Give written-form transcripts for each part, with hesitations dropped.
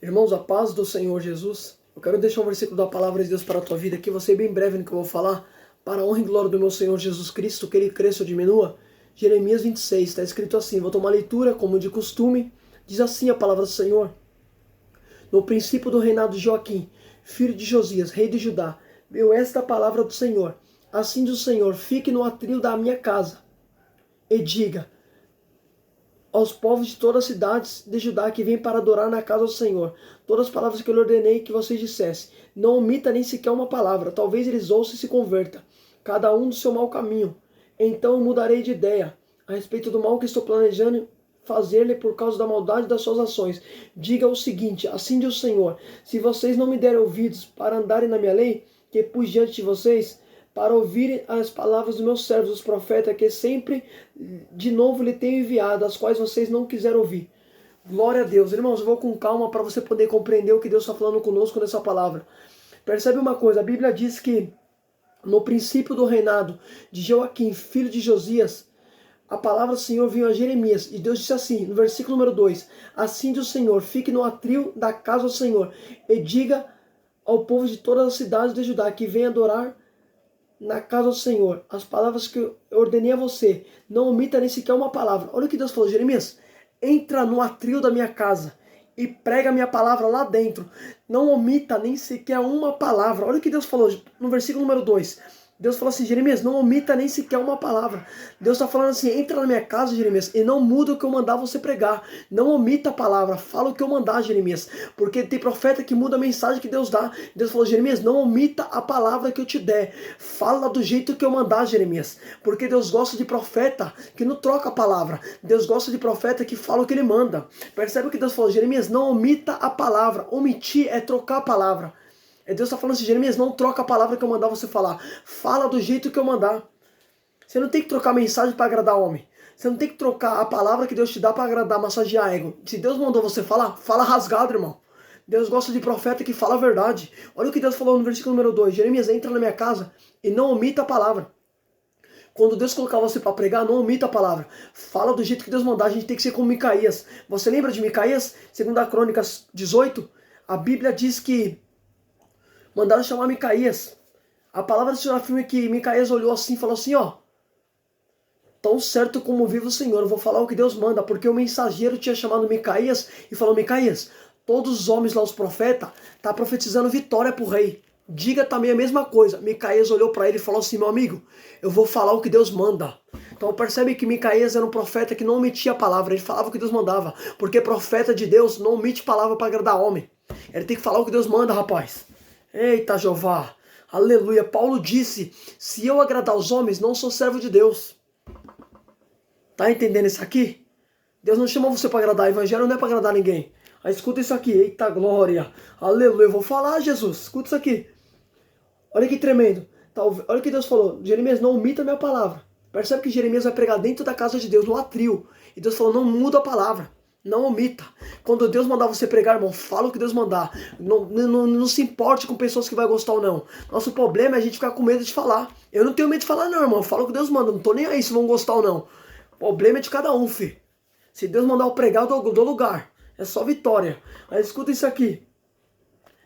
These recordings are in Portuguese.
Irmãos, a paz do Senhor Jesus. Eu quero deixar um versículo da palavra de Deus para a tua vida aqui. Vou ser bem breve no que eu vou falar. Para a honra e glória do meu Senhor Jesus Cristo, que ele cresça ou diminua. Jeremias 26, está escrito assim. Vou tomar leitura, como de costume. Diz assim a palavra do Senhor. No princípio do reinado de Joaquim, filho de Josias, rei de Judá, veio esta palavra do Senhor. Assim diz o Senhor, fique no atril da minha casa e diga aos povos de todas as cidades de Judá que vêm para adorar na casa do Senhor, todas as palavras que eu lhe ordenei que vocês dissessem. Não omita nem sequer uma palavra, talvez eles ouçam e se convertam, cada um do seu mau caminho. Então eu mudarei de ideia a respeito do mal que estou planejando fazer-lhe por causa da maldade das suas ações. Diga o seguinte, assim diz o Senhor, se vocês não me derem ouvidos para andarem na minha lei, que pus diante de vocês, para ouvirem as palavras dos meus servos, os profetas, que sempre de novo lhe tenho enviado, as quais vocês não quiseram ouvir. Glória a Deus. Irmãos, eu vou com calma para você poder compreender o que Deus está falando conosco nessa palavra. Percebe uma coisa, a Bíblia diz que no princípio do reinado de Joaquim, filho de Josias, a palavra do Senhor veio a Jeremias, e Deus disse assim, no versículo número 2, assim diz o Senhor, fique no atril da casa do Senhor, e diga ao povo de todas as cidades de Judá, que venha adorar na casa do Senhor, as palavras que eu ordenei a você, não omita nem sequer uma palavra. Olha o que Deus falou, Jeremias, entra no atril da minha casa e prega a minha palavra lá dentro, não omita nem sequer uma palavra. Olha o que Deus falou no versículo número 2, Deus falou assim, Jeremias, não omita nem sequer uma palavra. Deus está falando assim, entra na minha casa, Jeremias, e não muda o que eu mandar você pregar. Não omita a palavra, fala o que eu mandar, Jeremias. Porque tem profeta que muda a mensagem que Deus dá. Deus falou, Jeremias, não omita a palavra que eu te der. Fala do jeito que eu mandar, Jeremias. Porque Deus gosta de profeta que não troca a palavra. Deus gosta de profeta que fala o que ele manda. Percebe o que Deus falou, Jeremias, não omita a palavra. Omitir é trocar a palavra. Deus está falando assim, Jeremias, não troca a palavra que eu mandar você falar. Fala do jeito que eu mandar. Você não tem que trocar mensagem para agradar homem. Você não tem que trocar a palavra que Deus te dá para agradar, massagear ego. Se Deus mandou você falar, fala rasgado, irmão. Deus gosta de profeta que fala a verdade. Olha o que Deus falou no versículo número 2. Jeremias, entra na minha casa e não omita a palavra. Quando Deus colocar você para pregar, não omita a palavra. Fala do jeito que Deus mandar. A gente tem que ser como Micaías. Você lembra de Micaías? Segundo a Crônicas 18, a Bíblia diz que mandaram chamar Micaías. A palavra do Senhor afirma que Micaías olhou assim e falou assim, ó, tão certo como vive o Senhor, eu vou falar o que Deus manda, porque o mensageiro tinha chamado Micaías e falou, Micaías, todos os homens lá, os profetas, tá profetizando vitória pro rei. Diga também a mesma coisa. Micaías olhou para ele e falou assim, meu amigo, eu vou falar o que Deus manda. Então percebe que Micaías era um profeta que não omitia a palavra, ele falava o que Deus mandava, porque profeta de Deus não omite palavra para agradar homem. Ele tem que falar o que Deus manda, rapaz. Eita, Jeová, aleluia. Paulo disse, se eu agradar os homens, não sou servo de Deus. Tá entendendo isso aqui? Deus não chamou você para agradar, o evangelho não é para agradar ninguém. Aí escuta isso aqui, eita glória, aleluia. Eu vou falar, Jesus, escuta isso aqui. Olha que tremendo. Olha o que Deus falou, Jeremias, não omita a minha palavra. Percebe que Jeremias vai pregar dentro da casa de Deus, no atril. E Deus falou, não muda a palavra. Não omita. Quando Deus mandar você pregar, irmão, fala o que Deus mandar. Não se importe com pessoas que vai gostar ou não. Nosso problema é a gente ficar com medo de falar. Eu não tenho medo de falar não, irmão. Fala o que Deus manda. Não tô nem aí se vão gostar ou não. O problema é de cada um, filho. Se Deus mandar eu pregar, eu dou lugar. É só vitória. Aí escuta isso aqui.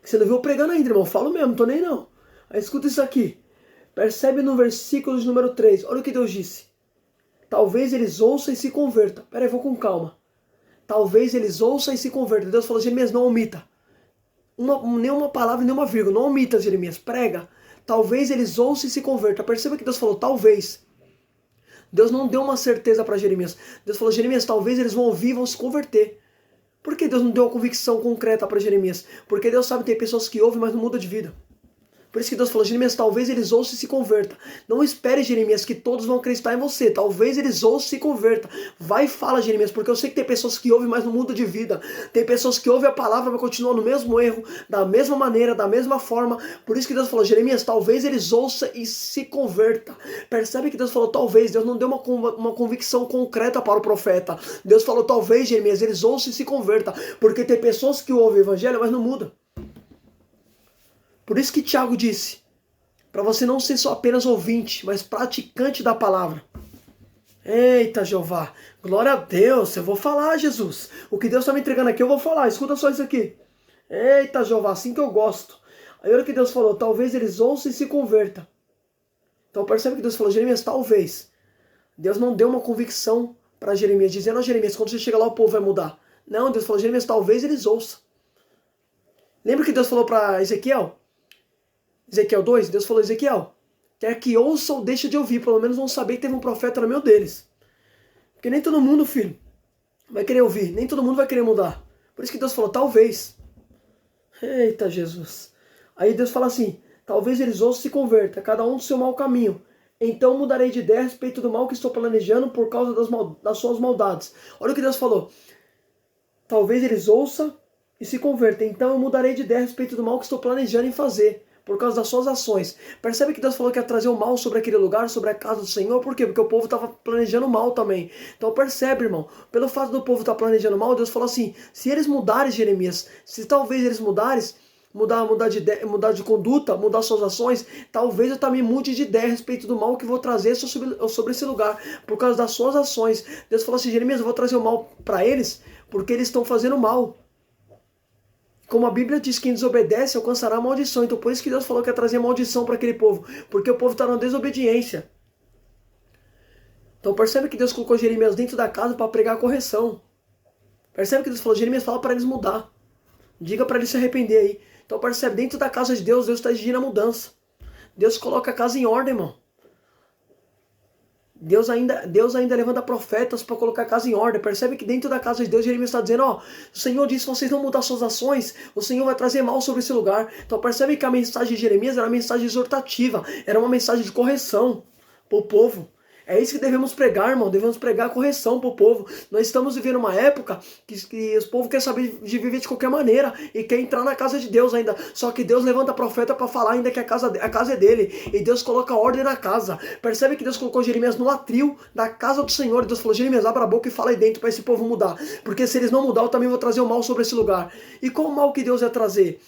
Você não viu eu pregando ainda, irmão. Falo mesmo, não tô nem não. Aí escuta isso aqui. Percebe no versículo de número 3. Olha o que Deus disse. Talvez eles ouçam e se convertam. Pera aí, vou com calma. Talvez eles ouçam e se convertam. Deus falou, Jeremias, não omita. Nenhuma palavra, nenhuma vírgula. Não omita, Jeremias. Prega. Talvez eles ouçam e se convertam. Perceba que Deus falou, talvez. Deus não deu uma certeza para Jeremias. Deus falou, Jeremias, talvez eles vão ouvir e vão se converter. Por que Deus não deu uma convicção concreta para Jeremias? Porque Deus sabe que tem pessoas que ouvem, mas não mudam de vida. Por isso que Deus falou, Jeremias, talvez eles ouçam e se convertam. Não espere, Jeremias, que todos vão acreditar em você. Talvez eles ouçam e se convertam. Vai e fala, Jeremias, porque eu sei que tem pessoas que ouvem, mas não mudam de vida. Tem pessoas que ouvem a palavra, mas continuam no mesmo erro, da mesma maneira, da mesma forma. Por isso que Deus falou, Jeremias, talvez eles ouçam e se convertam. Percebe que Deus falou, talvez. Deus não deu uma convicção concreta para o profeta. Deus falou, talvez, Jeremias, eles ouçam e se convertam. Porque tem pessoas que ouvem o evangelho, mas não mudam. Por isso que Tiago disse, para você não ser só apenas ouvinte, mas praticante da palavra. Eita, Jeová, glória a Deus, eu vou falar, Jesus. O que Deus está me entregando aqui, eu vou falar, escuta só isso aqui. Eita, Jeová, assim que eu gosto. Aí olha o que Deus falou, talvez eles ouçam e se convertam. Então percebe que Deus falou, Jeremias, talvez. Deus não deu uma convicção para Jeremias, dizendo a Jeremias, quando você chega lá o povo vai mudar. Não, Deus falou, Jeremias, talvez eles ouçam. Lembra que Deus falou para Ezequiel? Ezequiel 2, Deus falou, Ezequiel, quer que ouçam ou deixe de ouvir, pelo menos vão saber que teve um profeta no meio deles. Porque nem todo mundo, filho, vai querer ouvir, nem todo mundo vai querer mudar. Por isso que Deus falou, talvez. Eita, Jesus. Aí Deus fala assim, talvez eles ouçam e se convertam, cada um do seu mau caminho. Então mudarei de ideia a respeito do mal que estou planejando por causa das suas maldades. Olha o que Deus falou. Talvez eles ouçam e se convertam. Então eu mudarei de ideia a respeito do mal que estou planejando em fazer, por causa das suas ações. Percebe que Deus falou que ia trazer o mal sobre aquele lugar, sobre a casa do Senhor? Por quê? Porque o povo estava planejando mal também. Então percebe, irmão, pelo fato do povo estar planejando mal, Deus falou assim, se eles mudarem, Jeremias, se talvez eles mudarem, mudar de conduta, mudar suas ações, talvez eu também mude de ideia a respeito do mal que vou trazer sobre esse lugar, por causa das suas ações. Deus falou assim, Jeremias, eu vou trazer o mal para eles, porque eles estão fazendo mal. Como a Bíblia diz, quem desobedece alcançará a maldição. Então por isso que Deus falou que ia trazer maldição para aquele povo, porque o povo está na desobediência. Então percebe que Deus colocou Jeremias dentro da casa para pregar a correção. Percebe que Deus falou, Jeremias, fala para eles mudar. Diga para eles se arrepender aí. Então percebe, dentro da casa de Deus, Deus está exigindo a mudança. Deus coloca a casa em ordem, irmão. Deus ainda levanta profetas para colocar a casa em ordem. Percebe que dentro da casa de Deus, Jeremias está dizendo, ó, o Senhor disse, se vocês não mudar suas ações, o Senhor vai trazer mal sobre esse lugar. Então percebe que a mensagem de Jeremias era uma mensagem exortativa, era uma mensagem de correção para o povo. É isso que devemos pregar, irmão. Devemos pregar a correção para o povo. Nós estamos vivendo uma época que os povos querem saber de viver de qualquer maneira e quer entrar na casa de Deus ainda. Só que Deus levanta profeta para falar ainda que a casa é dele. E Deus coloca ordem na casa. Percebe que Deus colocou Jeremias no atril da casa do Senhor. E Deus falou, Jeremias, abra a boca e fala aí dentro para esse povo mudar. Porque se eles não mudar, eu também vou trazer o mal sobre esse lugar. E qual o mal que Deus ia trazer?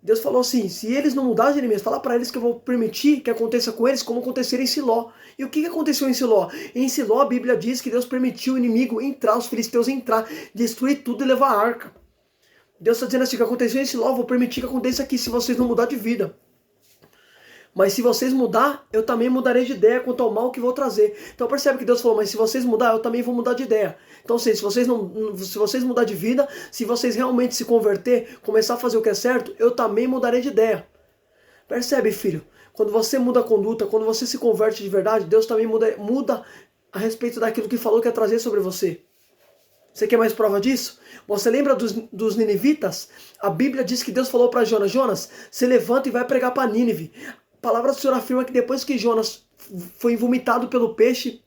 Deus falou assim, se eles não mudarem, Jeremias, fala para eles que eu vou permitir que aconteça com eles como aconteceu em Siló. E o que aconteceu em Siló? Em Siló a Bíblia diz que Deus permitiu o inimigo entrar, os filisteus entrar, destruir tudo e levar a arca. Deus está dizendo assim, o que aconteceu em Siló, eu vou permitir que aconteça aqui se vocês não mudarem de vida. Mas se vocês mudar, eu também mudarei de ideia quanto ao mal que vou trazer. Então percebe que Deus falou, mas se vocês mudar, eu também vou mudar de ideia. Então se vocês mudar de vida, se vocês realmente se converter, começar a fazer o que é certo, eu também mudarei de ideia. Percebe, filho? Quando você muda a conduta, quando você se converte de verdade, Deus também muda a respeito daquilo que falou que ia trazer sobre você. Você quer mais prova disso? Você lembra dos ninivitas? A Bíblia diz que Deus falou para Jonas, Jonas, se levanta e vai pregar para Nínive. A palavra do Senhor afirma que depois que Jonas foi vomitado pelo peixe,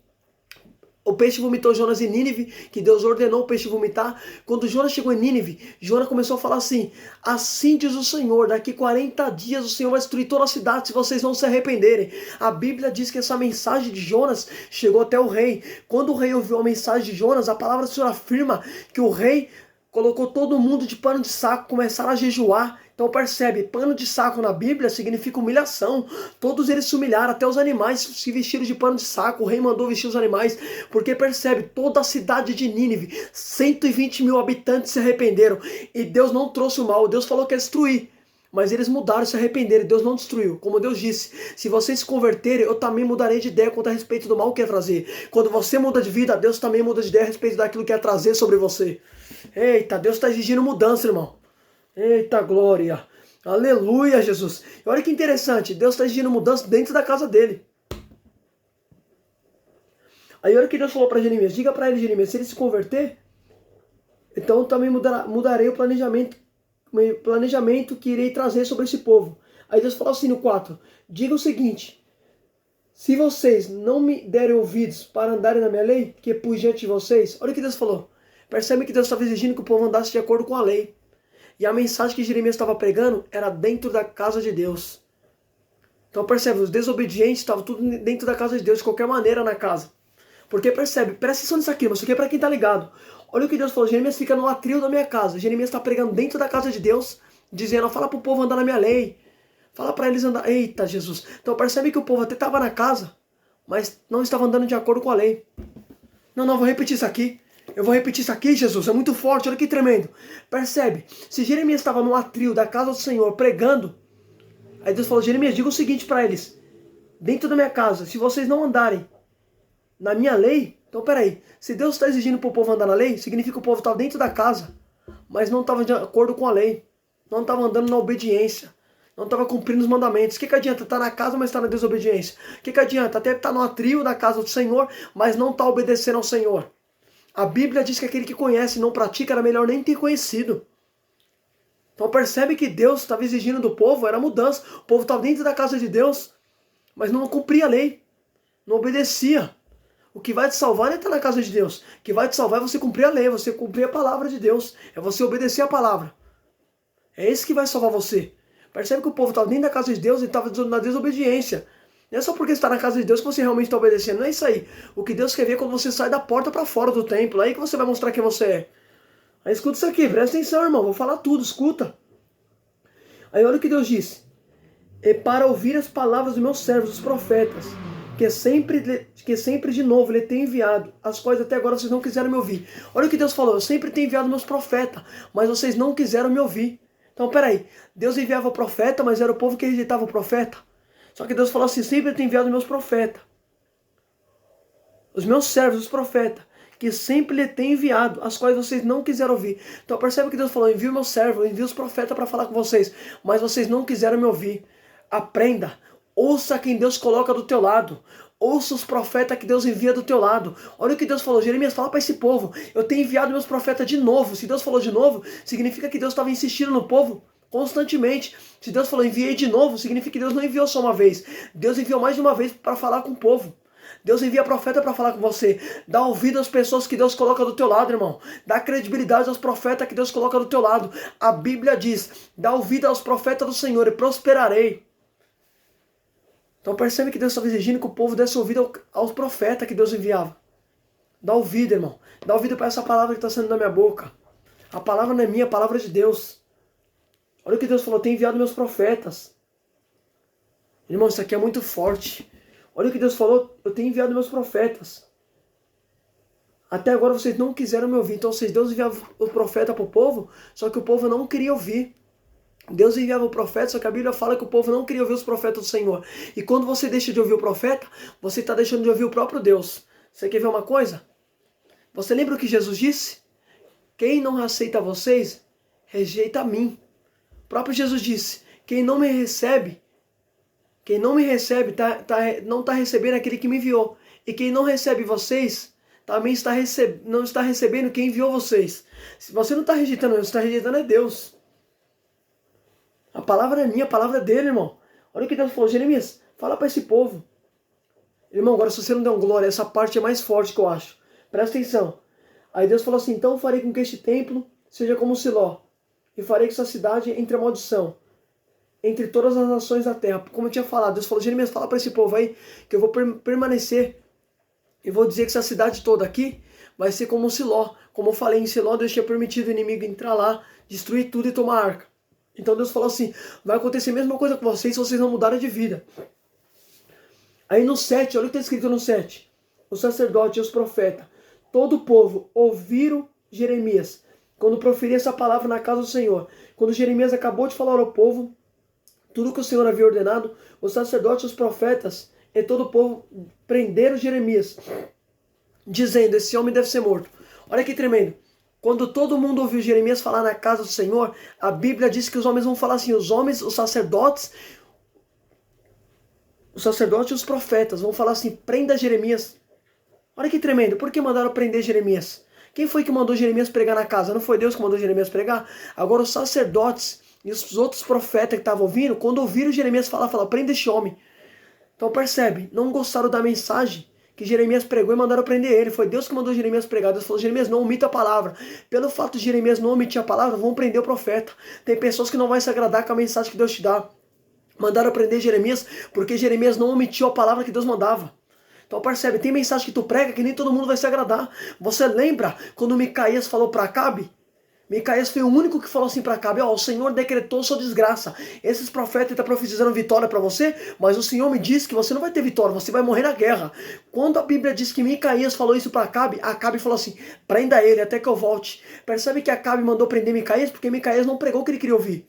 o peixe vomitou Jonas em Nínive, que Deus ordenou o peixe vomitar. Quando Jonas chegou em Nínive, Jonas começou a falar assim, assim diz o Senhor, daqui 40 dias o Senhor vai destruir toda a cidade se vocês não se arrependerem. A Bíblia diz que essa mensagem de Jonas chegou até o rei. Quando o rei ouviu a mensagem de Jonas, a palavra do Senhor afirma que o rei colocou todo mundo de pano de saco, começaram a jejuar. Então percebe, pano de saco na Bíblia significa humilhação. Todos eles se humilharam, até os animais se vestiram de pano de saco. O rei mandou vestir os animais, porque percebe, toda a cidade de Nínive, 120 mil habitantes se arrependeram. E Deus não trouxe o mal, Deus falou que ia destruir. Mas eles mudaram, se arrependeram, Deus não destruiu. Como Deus disse, se vocês se converterem, eu também mudarei de ideia quanto a respeito do mal que ia trazer. Quando você muda de vida, Deus também muda de ideia a respeito daquilo que ia trazer sobre você. Eita, Deus está exigindo mudança, irmão. Eita glória, aleluia Jesus. E olha que interessante, Deus está exigindo mudança dentro da casa dele. Aí olha o que Deus falou para Jeremias, diga para ele, Jeremias, se ele se converter, então eu também mudarei o planejamento que irei trazer sobre esse povo. Aí Deus falou assim no 4, diga o seguinte, se vocês não me derem ouvidos para andarem na minha lei, que pus diante de vocês, olha o que Deus falou, percebe que Deus estava exigindo que o povo andasse de acordo com a lei. E a mensagem que Jeremias estava pregando era dentro da casa de Deus. Então percebe, os desobedientes estavam tudo dentro da casa de Deus, de qualquer maneira na casa. Porque percebe, presta atenção nisso aqui, mas isso aqui é para quem está ligado. Olha o que Deus falou, Jeremias fica no atril da minha casa. Jeremias está pregando dentro da casa de Deus, dizendo, fala para o povo andar na minha lei. Fala para eles andar, eita Jesus. Então percebe que o povo até estava na casa, mas não estava andando de acordo com a lei. Não, vou repetir isso aqui. Eu vou repetir isso aqui, Jesus, é muito forte, olha que tremendo. Percebe? Se Jeremias estava no atril da casa do Senhor pregando, aí Deus falou, Jeremias, diga o seguinte para eles, dentro da minha casa, se vocês não andarem na minha lei, então peraí, se Deus está exigindo para o povo andar na lei, significa que o povo estava dentro da casa, mas não estava de acordo com a lei, não estava andando na obediência, não estava cumprindo os mandamentos. O que adianta estar na casa, mas estar na desobediência? O que adianta até estar no atril da casa do Senhor, mas não estar obedecendo ao Senhor? A Bíblia diz que aquele que conhece e não pratica era melhor nem ter conhecido. Então percebe que Deus estava exigindo do povo, era mudança. O povo estava dentro da casa de Deus, mas não cumpria a lei, não obedecia. O que vai te salvar não é estar na casa de Deus. O que vai te salvar é você cumprir a lei, você cumprir a palavra de Deus. É você obedecer a palavra. É isso que vai salvar você. Percebe que o povo estava dentro da casa de Deus e estava na desobediência. Não é só porque você está na casa de Deus que você realmente está obedecendo. Não é isso aí. O que Deus quer ver é quando você sai da porta para fora do templo. Aí que você vai mostrar quem você é. Aí escuta isso aqui, presta atenção, irmão. Vou falar tudo, escuta. Aí olha o que Deus disse. É para ouvir as palavras dos meus servos, os profetas, que sempre de novo ele tem enviado, as quais até agora vocês não quiseram me ouvir. Olha o que Deus falou, eu sempre tenho enviado meus profetas, mas vocês não quiseram me ouvir. Então peraí, Deus enviava o profeta, mas era o povo que rejeitava o profeta. Só que Deus falou assim, sempre tenho enviado meus profetas, os meus servos, os profetas, que sempre lhe tem enviado, as quais vocês não quiseram ouvir. Então percebe que Deus falou, envio meus servos, envio os profetas para falar com vocês, mas vocês não quiseram me ouvir. Aprenda, ouça quem Deus coloca do teu lado. Ouça os profetas que Deus envia do teu lado. Olha o que Deus falou, Jeremias, fala para esse povo, eu tenho enviado meus profetas de novo. Se Deus falou de novo, significa que Deus estava insistindo no povo constantemente. Se Deus falou enviei de novo, significa que Deus não enviou só uma vez. Deus enviou mais de uma vez para falar com o povo. Deus envia profeta para falar com você. Dá ouvido às pessoas que Deus coloca do teu lado, irmão. Dá credibilidade aos profetas que Deus coloca do teu lado. A Bíblia diz, dá ouvido aos profetas do Senhor e prosperarei. Então percebe que Deus estava exigindo que o povo desse ouvido aos profetas que Deus enviava. Dá ouvido, irmão. Dá ouvido para essa palavra que está saindo da minha boca. A palavra não é minha, a palavra é de Deus. Olha o que Deus falou, tenho enviado meus profetas. Irmão, isso aqui é muito forte. Olha o que Deus falou, eu tenho enviado meus profetas. Até agora vocês não quiseram me ouvir. Então Deus enviava o profeta para o povo, só que o povo não queria ouvir. Deus enviava o profeta, só que a Bíblia fala que o povo não queria ouvir os profetas do Senhor. E quando você deixa de ouvir o profeta, você está deixando de ouvir o próprio Deus. Você quer ver uma coisa? Você lembra o que Jesus disse? Quem não aceita vocês, rejeita a mim. O próprio Jesus disse, quem não me recebe não está recebendo aquele que me enviou. E quem não recebe vocês, também não está recebendo quem enviou vocês. Se você não está rejeitando, você está rejeitando é Deus. A palavra é minha, a palavra é dele, irmão. Olha o que Deus falou, Jeremias, fala para esse povo. Irmão, agora se você não der um glória, essa parte é mais forte que eu acho. Presta atenção. Aí Deus falou assim, então farei com que este templo seja como Siló, e farei que essa cidade entre a maldição, entre todas as nações da terra. Como eu tinha falado, Deus falou, Jeremias, fala para esse povo aí, que eu vou permanecer, e vou dizer que essa cidade toda aqui vai ser como Siló. Como eu falei, em Siló Deus tinha permitido o inimigo entrar lá, destruir tudo e tomar a arca. Então Deus falou assim, vai acontecer a mesma coisa com vocês se vocês não mudarem de vida. Aí no 7, olha o que está escrito no 7. Os sacerdotes e os profetas, todo o povo ouviram Jeremias, quando proferia essa palavra na casa do Senhor. Quando Jeremias acabou de falar ao povo, tudo que o Senhor havia ordenado, os sacerdotes e os profetas e todo o povo prenderam Jeremias, dizendo, esse homem deve ser morto. Olha que tremendo. Quando todo mundo ouviu Jeremias falar na casa do Senhor, a Bíblia diz que os homens vão falar assim, os sacerdotes e os profetas vão falar assim, prenda Jeremias. Olha que tremendo, por que mandaram prender Jeremias? Quem foi que mandou Jeremias pregar na casa? Não foi Deus que mandou Jeremias pregar? Agora os sacerdotes e os outros profetas que estavam ouvindo, quando ouviram Jeremias falar, falaram, prenda este homem. Então percebe, não gostaram da mensagem que Jeremias pregou e mandaram prender ele. Foi Deus que mandou Jeremias pregar. Deus falou, Jeremias, não omita a palavra. Pelo fato de Jeremias não omitir a palavra, vão prender o profeta. Tem pessoas que não vão se agradar com a mensagem que Deus te dá. Mandaram prender Jeremias porque Jeremias não omitiu a palavra que Deus mandava. Então percebe, tem mensagem que tu prega que nem todo mundo vai se agradar. Você lembra quando Micaías falou para Acabe? Micaías foi o único que falou assim para Acabe, ó, o Senhor decretou sua desgraça. Esses profetas estão profetizando vitória para você, mas o Senhor me disse que você não vai ter vitória, você vai morrer na guerra. Quando a Bíblia diz que Micaías falou isso para Acabe, Acabe falou assim, prenda ele até que eu volte. Percebe que Acabe mandou prender Micaías porque Micaías não pregou o que ele queria ouvir.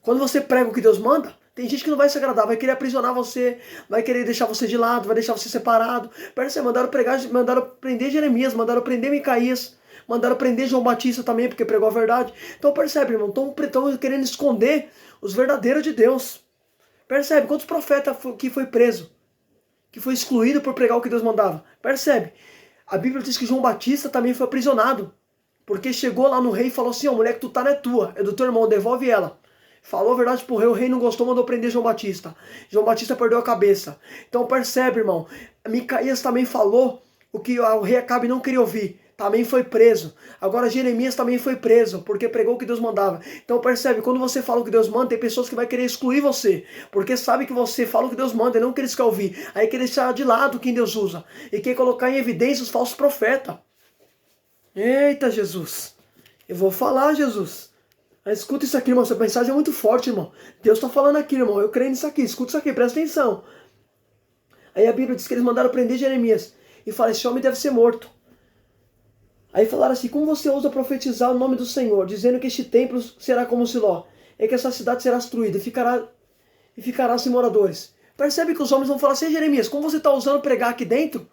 Quando você prega o que Deus manda, tem gente que não vai se agradar, vai querer aprisionar você, vai querer deixar você de lado, vai deixar você separado. Percebe, mandaram prender Jeremias, mandaram prender Micaías. Mandaram prender João Batista também, porque pregou a verdade. Então percebe, irmão, estão querendo esconder os verdadeiros de Deus. Percebe, quantos profetas que foi preso? Que foi excluído por pregar o que Deus mandava. Percebe, a Bíblia diz que João Batista também foi aprisionado. Porque chegou lá no rei e falou assim, ó, mulher que tu tá não é tua, é do teu irmão, devolve ela. Falou a verdade pro rei, o rei não gostou, mandou prender João Batista. João Batista perdeu a cabeça. Então percebe, irmão, Micaías também falou o que o rei Acabe não queria ouvir. Também foi preso. Agora Jeremias também foi preso, porque pregou o que Deus mandava. Então percebe, quando você fala o que Deus manda, tem pessoas que vai querer excluir você, porque sabe que você fala o que Deus manda e não que eles querem ouvir. Aí quer deixar de lado quem Deus usa e quer colocar em evidência os falsos profetas. Eita, Jesus. Eu vou falar, Jesus. Escuta isso aqui, irmão. Essa mensagem é muito forte, irmão. Deus está falando aqui, irmão. Eu creio nisso aqui. Escuta isso aqui, presta atenção. Aí a Bíblia diz que eles mandaram prender Jeremias e fala, esse homem deve ser morto. Aí falaram assim, como você ousa profetizar o nome do Senhor, dizendo que este templo será como Siló, e que essa cidade será destruída e ficará sem moradores. Percebe que os homens vão falar assim, Jeremias, como você está ousando pregar aqui dentro,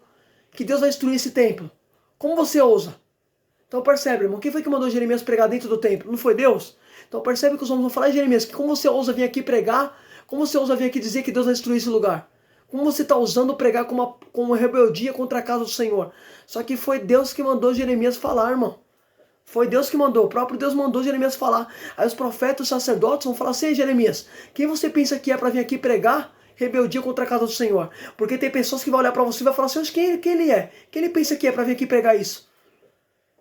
que Deus vai destruir esse templo? Como você ousa? Então percebe, irmão, quem foi que mandou Jeremias pregar dentro do templo? Não foi Deus? Então percebe que os homens vão falar, Jeremias, que como você ousa vir aqui pregar, como você ousa vir aqui dizer que Deus vai destruir esse lugar? Como você está usando pregar com uma rebeldia contra a casa do Senhor? Só que foi Deus que mandou Jeremias falar, irmão. Foi Deus que mandou. O próprio Deus mandou Jeremias falar. Aí os profetas, os sacerdotes vão falar assim, Jeremias, quem você pensa que é para vir aqui pregar rebeldia contra a casa do Senhor? Porque tem pessoas que vão olhar para você e vão falar assim, quem ele é? Quem ele pensa que é para vir aqui pregar isso?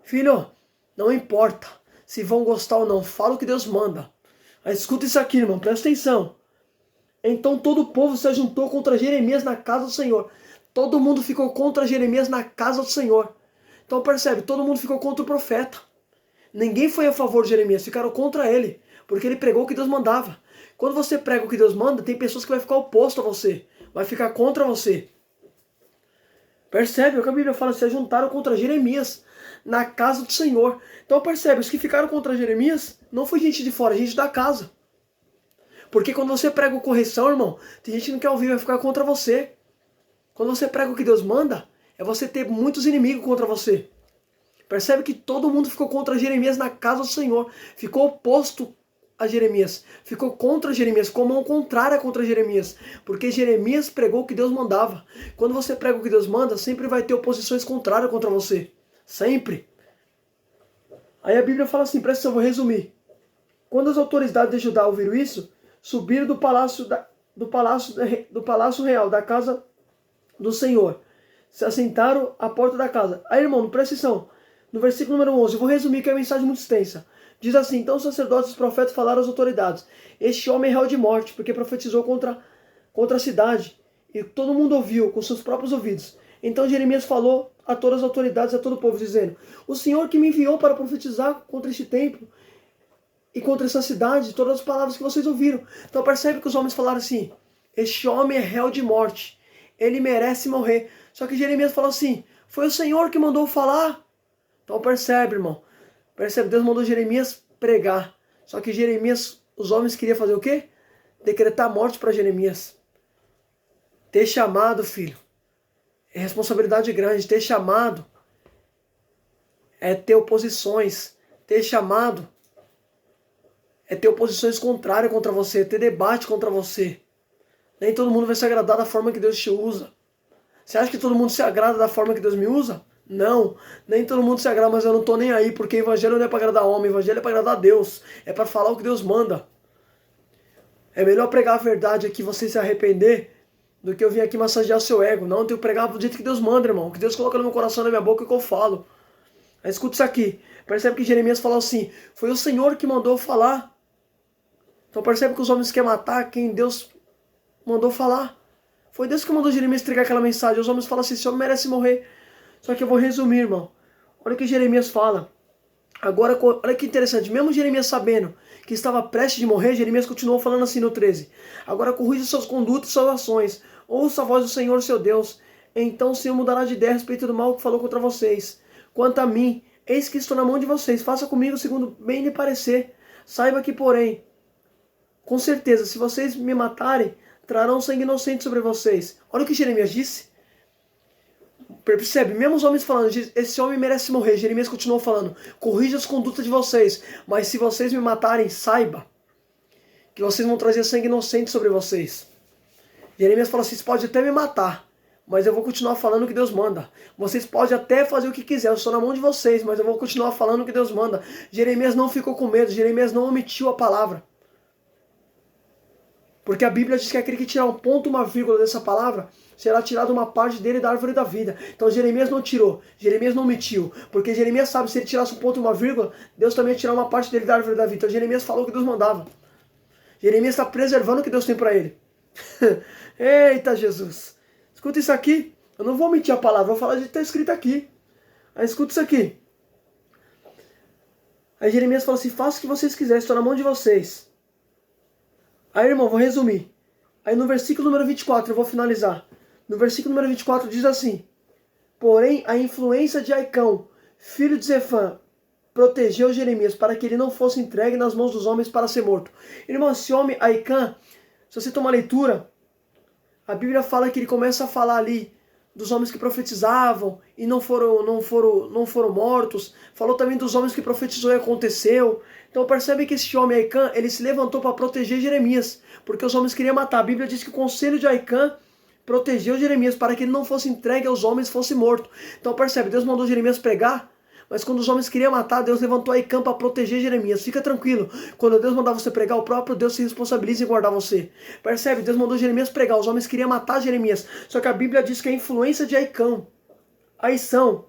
Filho, não importa se vão gostar ou não. Fala o que Deus manda. Aí escuta isso aqui, irmão. Presta atenção. Então todo o povo se juntou contra Jeremias na casa do Senhor. Todo mundo ficou contra Jeremias na casa do Senhor. Então percebe, todo mundo ficou contra o profeta. Ninguém foi a favor de Jeremias, ficaram contra ele. Porque ele pregou o que Deus mandava. Quando você prega o que Deus manda, tem pessoas que vai ficar oposto a você. Vai ficar contra você. Percebe o que a Bíblia fala, se juntaram contra Jeremias na casa do Senhor. Então percebe, os que ficaram contra Jeremias não foi gente de fora, gente da casa. Porque quando você prega correção, irmão, tem gente que não quer ouvir, vai ficar contra você. Quando você prega o que Deus manda, é você ter muitos inimigos contra você. Percebe que todo mundo ficou contra Jeremias na casa do Senhor. Ficou oposto a Jeremias. Ficou contra Jeremias, com a mão contrária contra Jeremias. Porque Jeremias pregou o que Deus mandava. Quando você prega o que Deus manda, sempre vai ter oposições contrárias contra você. Sempre. Aí a Bíblia fala assim, presta atenção, eu vou resumir. Quando as autoridades de Judá ouviram isso, subiram do palácio real, da casa do Senhor. Se assentaram à porta da casa. Aí, irmão, não presta atenção. No versículo número 11, eu vou resumir que é uma mensagem muito extensa. Diz assim, então os sacerdotes e os profetas falaram às autoridades, este homem é réu de morte, porque profetizou contra a cidade. E todo mundo ouviu com seus próprios ouvidos. Então Jeremias falou a todas as autoridades e a todo o povo, dizendo, o Senhor que me enviou para profetizar contra este templo e contra essa cidade, todas as palavras que vocês ouviram. Então percebe que os homens falaram assim, este homem é réu de morte, ele merece morrer. Só que Jeremias falou assim, foi o Senhor que mandou falar. Então percebe, irmão, percebe, Deus mandou Jeremias pregar. Só que Jeremias, os homens queriam fazer o quê? Decretar morte para Jeremias. Ter chamado, filho, é responsabilidade grande. Ter chamado é ter oposições. Ter chamado é ter oposições contrárias contra você, ter debate contra você. Nem todo mundo vai se agradar da forma que Deus te usa. Você acha que todo mundo se agrada da forma que Deus me usa? Não, nem todo mundo se agrada, mas eu não estou nem aí, porque o evangelho não é para agradar homem, o evangelho é para agradar a Deus, é para falar o que Deus manda. É melhor pregar a verdade aqui, você se arrepender, do que eu vir aqui massagear o seu ego. Não, eu tenho que pregar do jeito que Deus manda, irmão, que Deus coloca no meu coração, na minha boca, o que eu falo. Aí escuta isso aqui, percebe que Jeremias falou assim, foi o Senhor que mandou falar. Então percebe que os homens querem matar quem Deus mandou falar. Foi Deus que mandou Jeremias entregar aquela mensagem. Os homens falam assim, esse homem merece morrer. Só que eu vou resumir, irmão. Olha o que Jeremias fala. Agora, olha que interessante, mesmo Jeremias sabendo que estava prestes de morrer, Jeremias continuou falando assim no 13. Agora corrija suas condutas e suas ações. Ouça a voz do Senhor, seu Deus. Então o Senhor mudará de ideia a respeito do mal que falou contra vocês. Quanto a mim, eis que estou na mão de vocês. Faça comigo segundo bem lhe parecer. Saiba que, porém, com certeza, se vocês me matarem, trarão sangue inocente sobre vocês. Olha o que Jeremias disse. Percebe? Mesmo os homens falando, esse homem merece morrer. Jeremias continuou falando, corrija as condutas de vocês. Mas se vocês me matarem, saiba que vocês vão trazer sangue inocente sobre vocês. Jeremias fala assim, vocês podem até me matar, mas eu vou continuar falando o que Deus manda. Vocês podem até fazer o que quiser, eu estou na mão de vocês, mas eu vou continuar falando o que Deus manda. Jeremias não ficou com medo, Jeremias não omitiu a palavra. Porque a Bíblia diz que aquele que tirar um ponto, uma vírgula dessa palavra, será tirado uma parte dele da árvore da vida. Então Jeremias não tirou, Jeremias não omitiu. Porque Jeremias sabe, se ele tirasse um ponto e uma vírgula, Deus também ia tirar uma parte dele da árvore da vida. Então Jeremias falou o que Deus mandava. Jeremias está preservando o que Deus tem para ele. Eita Jesus! Escuta isso aqui. Eu não vou omitir a palavra, vou falar de que está escrito aqui. Aí escuta isso aqui. Aí Jeremias falou assim, faça o que vocês quiserem, estou na mão de vocês. Aí, irmão, vou resumir. Aí no versículo número 24, eu vou finalizar. No versículo número 24 diz assim, porém, a influência de Aicão, filho de Zefã, protegeu Jeremias para que ele não fosse entregue nas mãos dos homens para ser morto. Irmão, esse homem, Aicã, se você tomar leitura, a Bíblia fala que ele começa a falar ali dos homens que profetizavam e não foram mortos. Falou também dos homens que profetizou e aconteceu. Então percebe que esse homem Aicã, ele se levantou para proteger Jeremias, porque os homens queriam matar. A Bíblia diz que o conselho de Aicã protegeu Jeremias para que ele não fosse entregue aos homens e fosse morto. Então percebe, Deus mandou Jeremias pregar, mas quando os homens queriam matar, Deus levantou Aicã para proteger Jeremias. Fica tranquilo, quando Deus mandar você pregar, o próprio Deus se responsabiliza em guardar você. Percebe? Deus mandou Jeremias pregar, os homens queriam matar Jeremias. Só que a Bíblia diz que a influência de Aicão, Aicão,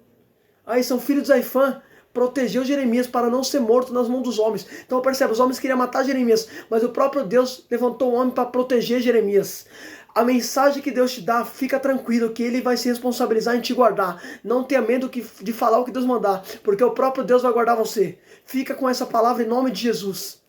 filho de Zaifã, protegeu Jeremias para não ser morto nas mãos dos homens. Então percebe, os homens queriam matar Jeremias, mas o próprio Deus levantou o homem para proteger Jeremias. A mensagem que Deus te dá, fica tranquilo que Ele vai se responsabilizar em te guardar. Não tenha medo de falar o que Deus mandar, porque o próprio Deus vai guardar você. Fica com essa palavra em nome de Jesus.